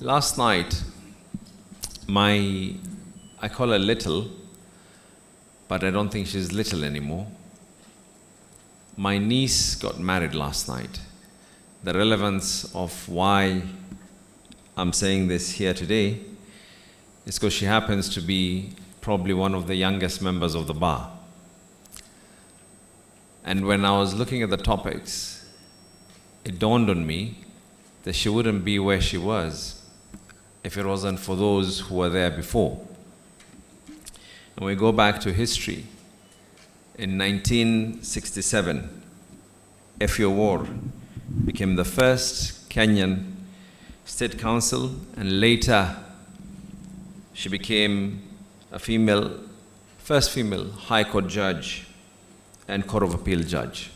Last night, I call her little, but I don't think she's little anymore. My niece got married last night. The relevance of why I'm saying this here today is because she happens to be probably one of the youngest members of the bar. And when I was looking at the topics, it dawned on me that she wouldn't be where she was if it wasn't for those who were there before. And we go back to history. In 1967, Effie Awuor became the first Kenyan State Council, and later she became a first female High Court judge and Court of Appeal judge.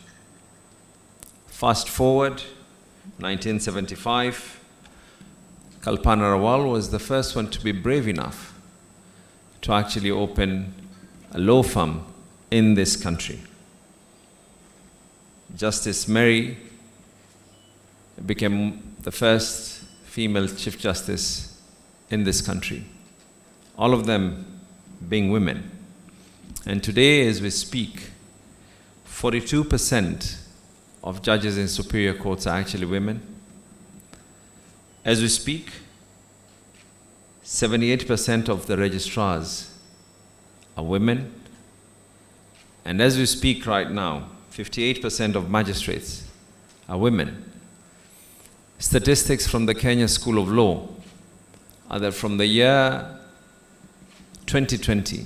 Fast forward, 1975, Kalpana Rawal was the first one to be brave enough to actually open a law firm in this country. Justice Mary became the first female Chief Justice in this country, all of them being women. And today, as we speak, 42% of judges in superior courts are actually women. As we speak, 78% of the registrars are women. And as we speak right now, 58% of magistrates are women. Statistics from the Kenya School of Law are that from the year 2020,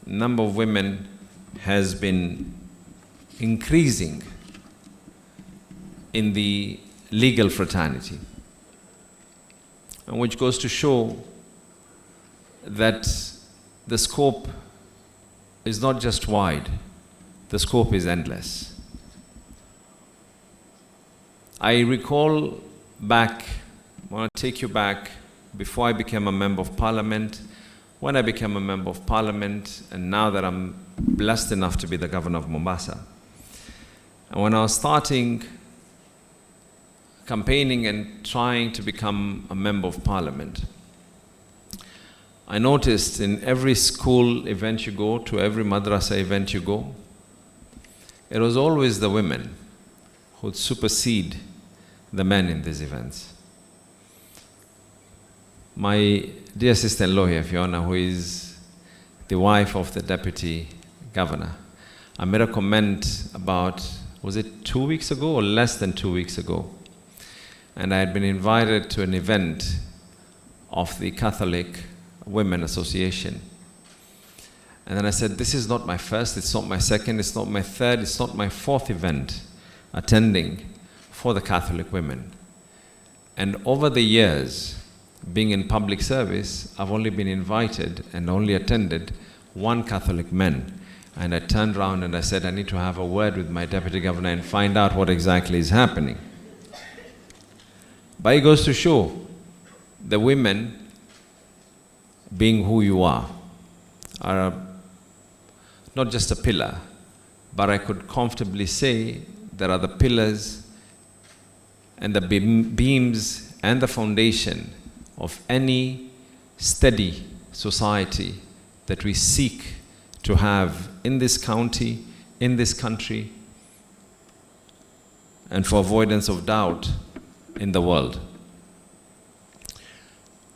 the number of women has been increasing in the legal fraternity, and which goes to show that the scope is not just wide, the scope is endless. I recall back, I want to take you back before I became a member of parliament, when I became a member of parliament, and now that I'm blessed enough to be the governor of Mombasa. And when I was starting campaigning and trying to become a member of parliament, I noticed in every school event you go to, every madrasa event you go, it was always the women who would supersede the men in these events. My dear sister-in-law here, Fiona, who is the wife of the deputy governor, I made a comment about, was it 2 weeks ago or less than 2 weeks ago? And I had been invited to an event of the Catholic Women Association. And then I said, this is not my first, it's not my second, it's not my third, it's not my fourth event attending for the Catholic women. And over the years, being in public service, I've only been invited and only attended one Catholic men. And I turned around and I said, I need to have a word with my deputy governor and find out what exactly is happening. But it goes to show the women, being who you are not just a pillar, but I could comfortably say there are the pillars and the beams and the foundation of any steady society that we seek to have in this county, in this country, and for avoidance of doubt, in the world.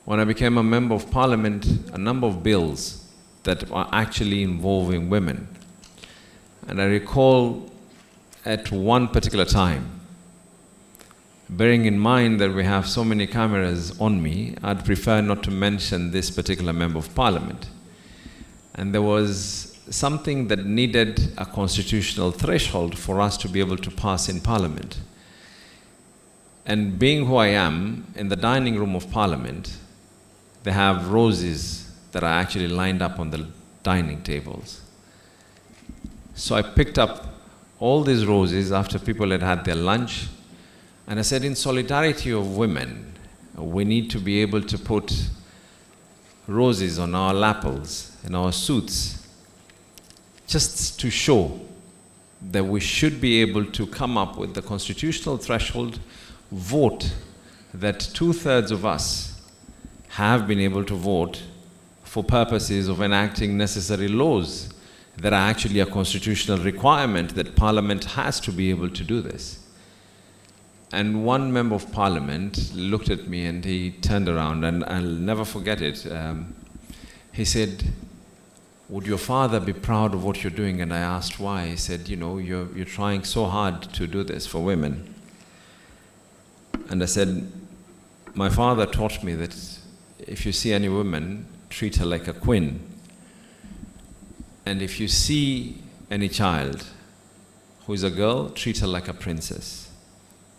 When I became a member of parliament, a number of bills that are actually involving women. And I recall at one particular time, bearing in mind that we have so many cameras on me, I'd prefer not to mention this particular member of parliament. And there was something that needed a constitutional threshold for us to be able to pass in parliament. And being who I am, in the dining room of parliament, they have roses that are actually lined up on the dining tables. So I picked up all these roses after people had had their lunch, and I said, in solidarity of women, we need to be able to put roses on our lapels and our suits, just to show that we should be able to come up with the constitutional threshold, vote that 2/3 of us have been able to vote for purposes of enacting necessary laws that are actually a constitutional requirement that Parliament has to be able to do this. And one member of Parliament looked at me and he turned around, and I'll never forget it. He said, "Would your father be proud of what you're doing?" And I asked why. He said, "You know, you're trying so hard to do this for women." And I said, "My father taught me that if you see any woman, treat her like a queen. And if you see any child who is a girl, treat her like a princess."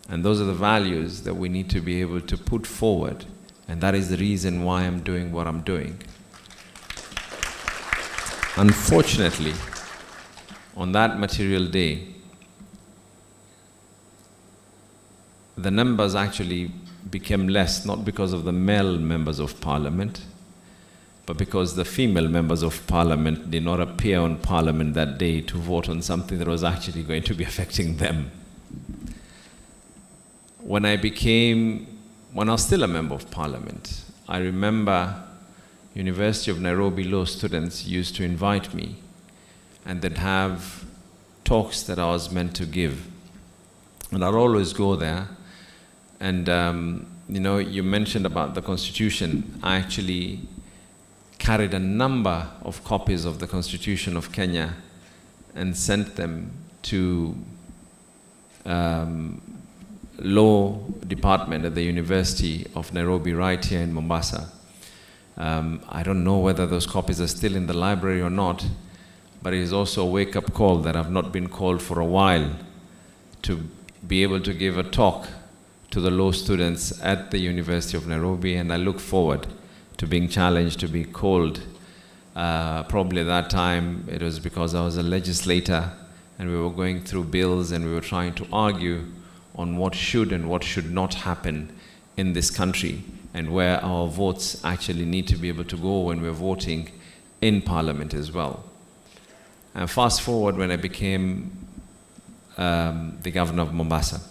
And those are the values that we need to be able to put forward. And that is the reason why I'm doing what I'm doing. Unfortunately, on that material day, the numbers actually became less, not because of the male members of Parliament, but because the female members of Parliament did not appear on Parliament that day to vote on something that was actually going to be affecting them. When I was still a member of Parliament, I remember University of Nairobi law students used to invite me and they'd have talks that I was meant to give. And I'd always go there. And you know, you mentioned about the Constitution. I actually carried a number of copies of the Constitution of Kenya and sent them to law department at the University of Nairobi right here in Mombasa. I don't know whether those copies are still in the library or not, but it is also a wake-up call that I've not been called for a while to be able to give a talk to the law students at the University of Nairobi, and I look forward to being challenged to be called. Probably at that time it was because I was a legislator and we were going through bills and we were trying to argue on what should and what should not happen in this country and where our votes actually need to be able to go when we're voting in Parliament as well. And fast forward when I became the governor of Mombasa.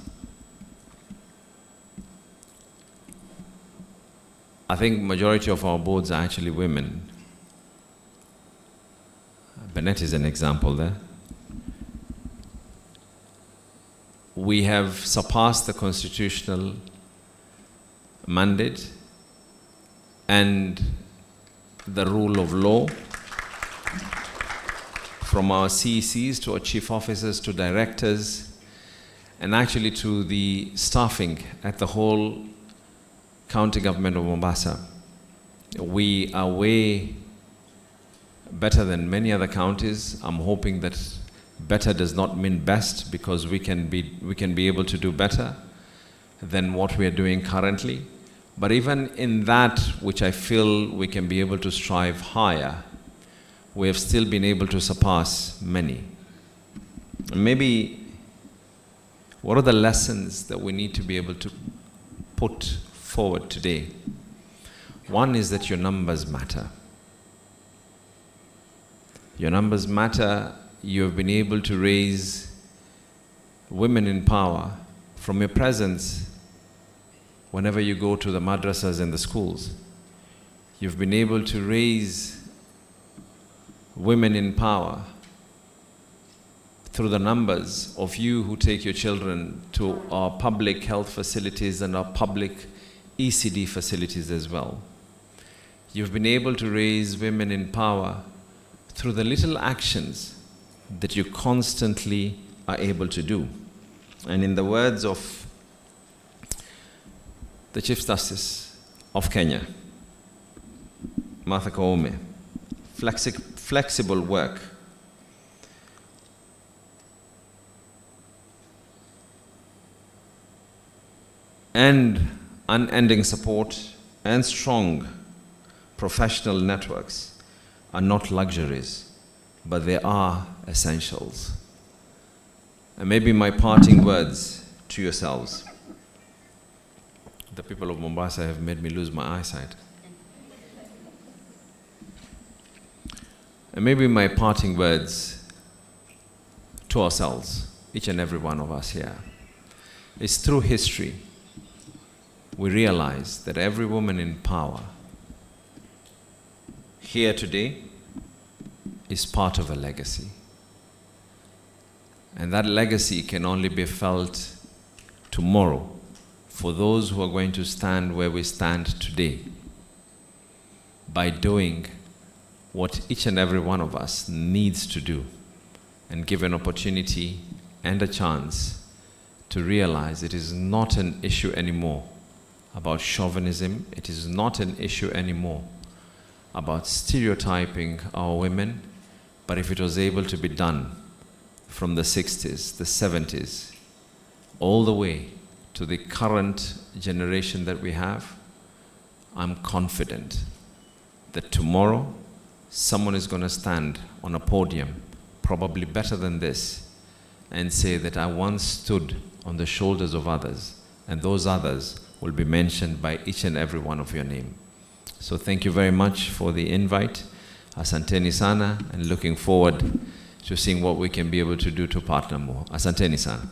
I think majority of our boards are actually women. Bennett is an example there. We have surpassed the constitutional mandate and the rule of law, from our CECs to our chief officers to directors, and actually to the staffing at the whole county government of Mombasa. We are way better than many other counties. I'm hoping that better does not mean best, because we can be able to do better than what we are doing currently. But even in that which I feel we can be able to strive higher, we have still been able to surpass many. Maybe what are the lessons that we need to be able to put forward today? One is that your numbers matter. Your numbers matter. You have been able to raise women in power from your presence whenever you go to the madrasas and the schools. You've been able to raise women in power through the numbers of you who take your children to our public health facilities and our public ECD facilities as well. You've been able to raise women in power through the little actions that you constantly are able to do. And in the words of the Chief Justice of Kenya, Martha Koome, flexible work and unending support and strong professional networks are not luxuries, but they are essentials. And maybe my parting words to yourselves. The people of Mombasa have made me lose my eyesight. And maybe my parting words to ourselves, each and every one of us here, is through history, we realize that every woman in power here today is part of a legacy. And that legacy can only be felt tomorrow for those who are going to stand where we stand today by doing what each and every one of us needs to do and give an opportunity and a chance to realize it is not an issue anymore about chauvinism. It is not an issue anymore about stereotyping our women, but if it was able to be done from the 60s, the 70s, all the way to the current generation that we have, I'm confident that tomorrow someone is going to stand on a podium, probably better than this, and say that I once stood on the shoulders of others, and those others will be mentioned by each and every one of your name. So thank you very much for the invite. Asanteni sana, and looking forward to seeing what we can be able to do to partner more. Asanteni sana.